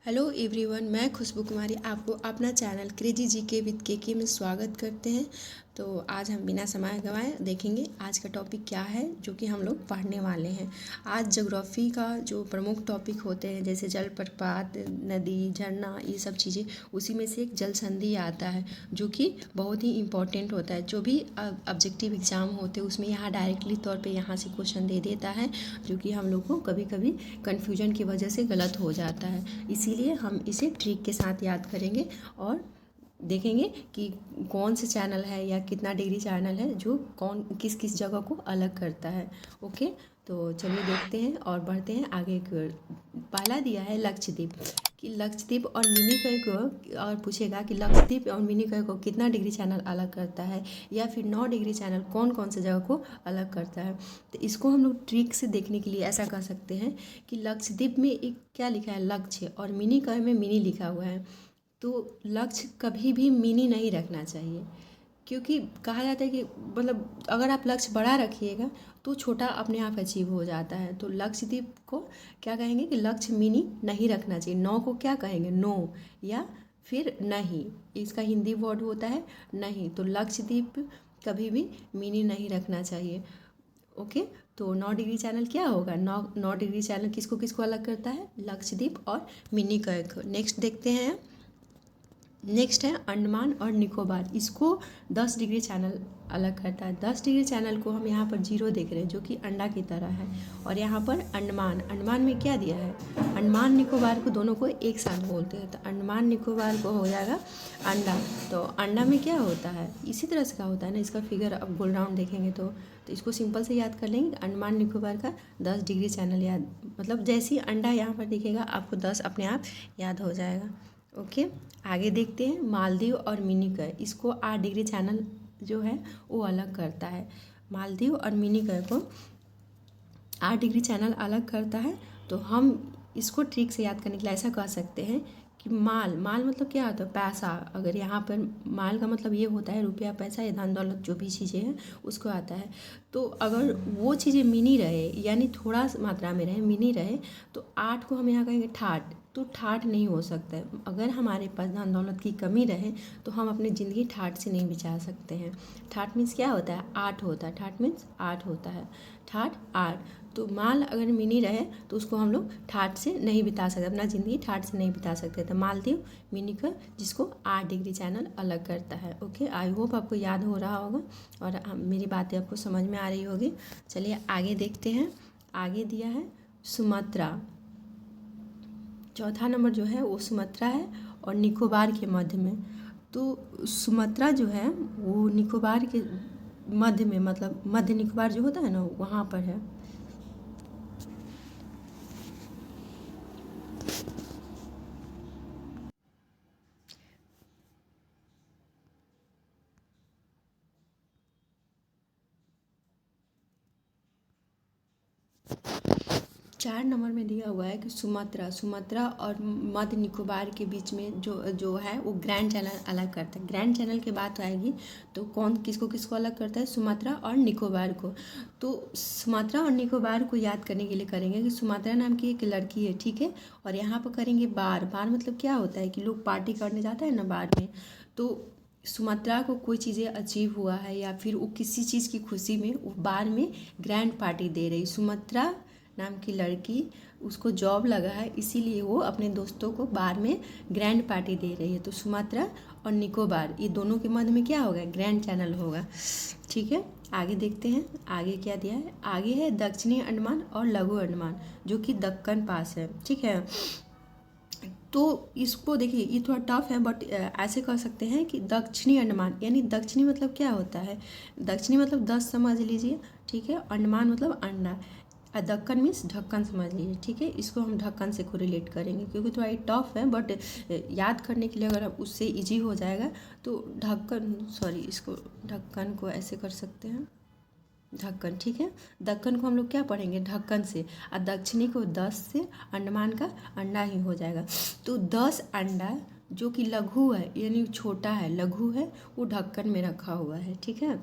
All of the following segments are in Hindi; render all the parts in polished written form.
हेलो एवरीवन, मैं खुशबू कुमारी आपको अपना channel crazy GK with KK में स्वागत करते हैं। तो आज हम बिना समय गंवाए देखेंगे आज का टॉपिक क्या है जो कि हम लोग पढ़ने वाले हैं। आज ज्योग्राफी का जो प्रमुख टॉपिक होते हैं जैसे जलप्रपात, नदी, झरना, ये सब चीज़ें, उसी में से एक जल संधि आता है जो कि बहुत ही इम्पोर्टेंट होता है। जो भी ऑब्जेक्टिव एग्ज़ाम होते हैं उसमें यहाँ डायरेक्टली तौर पे यहाँ से क्वेश्चन दे देता है, जो कि हम लोग को कभी कभी कन्फ्यूजन की वजह से गलत हो जाता है। इसीलिए हम इसे ट्रिक के साथ याद करेंगे और देखेंगे कि कौन से चैनल है या कितना डिग्री चैनल है जो कौन किस किस जगह को अलग करता है। ओके, तो चलिए देखते हैं और बढ़ते हैं आगे की ओर। पहला दिया है लक्षद्वीप, कि लक्षद्वीप और मिनिकॉय को, और पूछेगा कि लक्षद्वीप और मिनिकॉय को कितना डिग्री चैनल अलग करता है, या फिर 9 डिग्री चैनल कौन कौन से जगह को अलग करता है। तो इसको हम लोग ट्रिक से देखने के लिए ऐसा कर सकते हैं कि लक्षद्वीप में एक क्या लिखा है, लक्ष्य, और मिनिकॉय में मिनी लिखा हुआ है। तो लक्ष्य कभी भी मिनी नहीं रखना चाहिए, क्योंकि कहा जाता है कि मतलब अगर आप लक्ष्य बड़ा रखिएगा तो छोटा अपने आप अचीव हो जाता है। तो लक्षद्वीप को क्या कहेंगे कि लक्ष्य मिनी नहीं रखना चाहिए। नो को क्या कहेंगे, नो, या फिर नहीं, इसका हिंदी वर्ड होता है नहीं। तो लक्षद्वीप कभी भी मिनी नहीं रखना चाहिए। ओके, तो 9 डिग्री चैनल क्या होगा, 9 डिग्री चैनल किसको किसको अलग करता है, लक्षद्वीप और मिनिकॉय को। नेक्स्ट देखते हैं। नेक्स्ट है अंडमान और निकोबार, इसको 10 डिग्री चैनल अलग करता है। 10 डिग्री चैनल को हम यहाँ पर 0 देख रहे हैं जो कि अंडा की तरह है, और यहाँ पर अंडमान में क्या दिया है, अंडमान निकोबार को दोनों को एक साथ बोलते हैं। तो अंडमान निकोबार को हो जाएगा अंडा। तो अंडा में क्या होता है, इसी तरह से क्या होता है ना, इसका फिगर अब गोल राउंड देखेंगे तो इसको सिंपल से याद कर लेंगे। अंडमान निकोबार का 10 डिग्री चैनल याद, मतलब जैसे ही अंडा यहाँ पर दिखेगा आपको 10 अपने आप याद हो जाएगा। ओके, आगे देखते हैं मालदीव और मिनिकॉय, इसको 8 डिग्री चैनल जो है वो अलग करता है। मालदीव और मिनिकॉय को 8 डिग्री चैनल अलग करता है। तो हम इसको ट्रिक से याद करने के लिए ऐसा कह सकते हैं कि माल मतलब क्या होता है, पैसा। अगर यहाँ पर माल का मतलब ये होता है रुपया, पैसा या धन दौलत, जो भी चीज़ें हैं उसको आता है। तो अगर वो चीज़ें मिनी रहे, यानी थोड़ा मात्रा में रहे, मिनी रहे, तो 8 को हम यहाँ कहेंगे ठाठ। तो ठाठ नहीं हो सकता है। अगर हमारे पास धन दौलत की कमी रहे तो हम अपनी ज़िंदगी ठाठ से नहीं बिता सकते हैं। ठाठ मीन्स क्या होता है, 8 होता है। ठाठ मीन्स 8 होता है, ठाठ 8। तो माल अगर मिनी रहे तो उसको हम लोग ठाठ से नहीं बिता सकते, अपना ज़िंदगी ठाठ से नहीं बिता सकते। तो मालदीव, मिनिकॉय, जिसको 8 डिग्री चैनल अलग करता है। ओके, आई होप आपको याद हो रहा होगा और मेरी बातें आपको समझ में आ रही होगी। चलिए आगे देखते हैं। आगे दिया है सुमात्रा, चौथा नंबर जो है वो सुमात्रा है और निकोबार के मध्य में। तो सुमात्रा जो है वो निकोबार के मध्य में, मतलब मध्य निकोबार जो होता है ना वहाँ पर है। 4 नंबर में दिया हुआ है कि सुमात्रा और मध्य निकोबार के बीच में जो है वो ग्रैंड चैनल अलग करता है। ग्रैंड चैनल की बात आएगी तो कौन किसको किसको अलग करता है, सुमात्रा और निकोबार को। तो सुमात्रा और निकोबार को याद करने के लिए करेंगे कि सुमात्रा नाम की एक लड़की है, ठीक है, और यहाँ पर करेंगे बार मतलब क्या होता है कि लोग पार्टी करने जाते हैं ना बार में। तो सुमात्रा को कोई चीज़ें अचीव हुआ है या फिर वो किसी चीज़ की खुशी में वो बार में ग्रैंड पार्टी दे रही। सुमात्रा नाम की लड़की, उसको जॉब लगा है, इसीलिए वो अपने दोस्तों को बार में ग्रैंड पार्टी दे रही है। तो सुमात्रा और निकोबार ये दोनों के मध्य में क्या होगा, ग्रैंड चैनल होगा। ठीक है, आगे देखते हैं आगे क्या दिया है। आगे है दक्षिणी अंडमान और लघु अंडमान, जो कि दक्कन पास है। ठीक है, तो इसको देखिए ये थोड़ा टफ है, बट ऐसे कर सकते हैं कि दक्षिणी अंडमान, यानी दक्षिणी मतलब क्या होता है, दक्षिणी मतलब 10 समझ लीजिए, ठीक है, अंडमान मतलब अंडा, दक्कन मीन्स ढक्कन समझ लीजिए। ठीक है, इसको हम ढक्कन से कोरिलेट करेंगे क्योंकि थोड़ा ये टफ है, बट याद करने के लिए अगर आप उससे इजी हो जाएगा तो इसको ढक्कन को ऐसे कर सकते हैं, ढक्कन। ठीक है, दक्कन को हम लोग क्या पढ़ेंगे, ढक्कन से, और दक्षिणी को 10 से, अंडमान का अंडा ही हो जाएगा। तो 10 अंडा जो कि लघु है, यानी छोटा है, लघु है, वो ढक्कन में रखा हुआ है। ठीक है,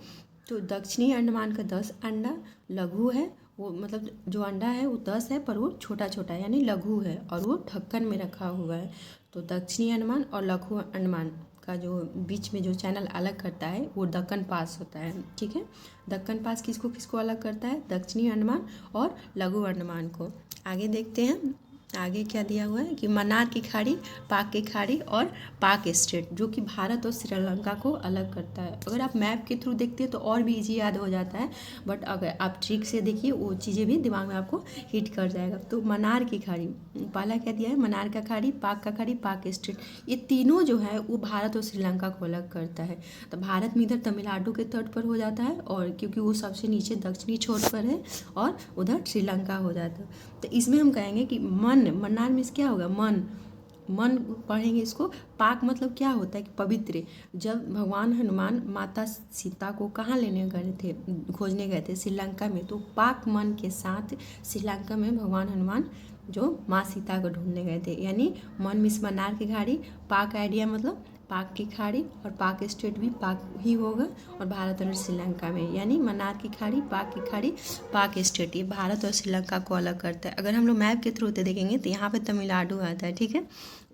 तो दक्षिणी अंडमान का 10 अंडा लघु है वो मतलब जो अंडा है वो 10 है पर वो छोटा छोटा है यानी लघु है और वो ढक्कन में रखा हुआ है। तो दक्षिणी अंडमान और लघु अंडमान का जो बीच में जो चैनल अलग करता है वो दक्कन पास होता है। ठीक है, दक्कन पास किसको किसको अलग करता है? दक्षिणी अंडमान और लघु अंडमान को। आगे देखते हैं, आगे क्या दिया हुआ है कि मन्नार की खाड़ी, पाक की खाड़ी और पाक स्टेट, जो कि भारत और श्रीलंका को अलग करता है। अगर आप मैप के थ्रू देखते हैं तो और भी इजी याद हो जाता है, बट अगर आप ट्रिक से देखिए वो चीज़ें भी दिमाग में आपको हिट कर जाएगा। तो मन्नार की खाड़ी, पहला क्या दिया है? मन्नार का खाड़ी, पाक का खाड़ी, पाक स्टेट, ये तीनों जो है वो भारत और श्रीलंका को अलग करता है। तो भारत में इधर तमिलनाडु के तट पर हो जाता है, और क्योंकि वो सबसे नीचे दक्षिणी छोर पर है, और उधर श्रीलंका हो जाता है। तो इसमें हम कहेंगे कि मन्नार में क्या होगा? मन पढ़ेंगे इसको। पाक मतलब क्या होता है कि पवित्र। जब भगवान हनुमान माता सीता को कहाँ लेने गए थे, खोजने गए थे? श्रीलंका में। तो पाक मन के साथ श्रीलंका में भगवान हनुमान जो माँ सीता को ढूंढने गए थे, यानी मन मिस मन्नार की खाड़ी, पाक आइडिया मतलब पाक की खाड़ी, और पाक स्टेट भी पाक ही होगा, और भारत और श्रीलंका में, यानी मन्नार की खाड़ी, पाक की खाड़ी, पाक स्टेट, ये भारत और श्रीलंका को अलग करता है। अगर हम लोग मैप के थ्रू से देखेंगे तो यहाँ पे तमिलनाडु आता है। ठीक है,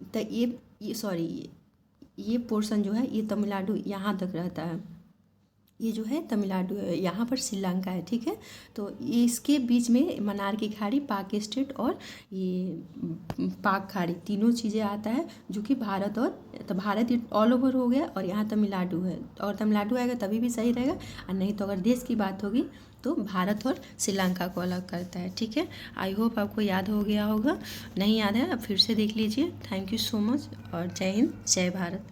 तो ये सॉरी ये पोर्शन जो है ये तमिलनाडु यहाँ तक रहता है, ये जो है तमिलनाडु है, यहाँ पर श्रीलंका है। ठीक है, तो इसके बीच में मन्नार की खाड़ी, पाक स्टेट और ये पाक खाड़ी, तीनों चीज़ें आता है, जो कि भारत और, तो भारत ऑल ओवर हो गया और यहाँ तमिलनाडु है, और तमिलनाडु आएगा तभी भी सही रहेगा, और नहीं तो अगर देश की बात होगी तो भारत और श्रीलंका को अलग करता है। ठीक है, आई होप आपको याद हो गया होगा, नहीं याद है आप फिर से देख लीजिए। थैंक यू सो मच, और जय हिंद, जय भारत।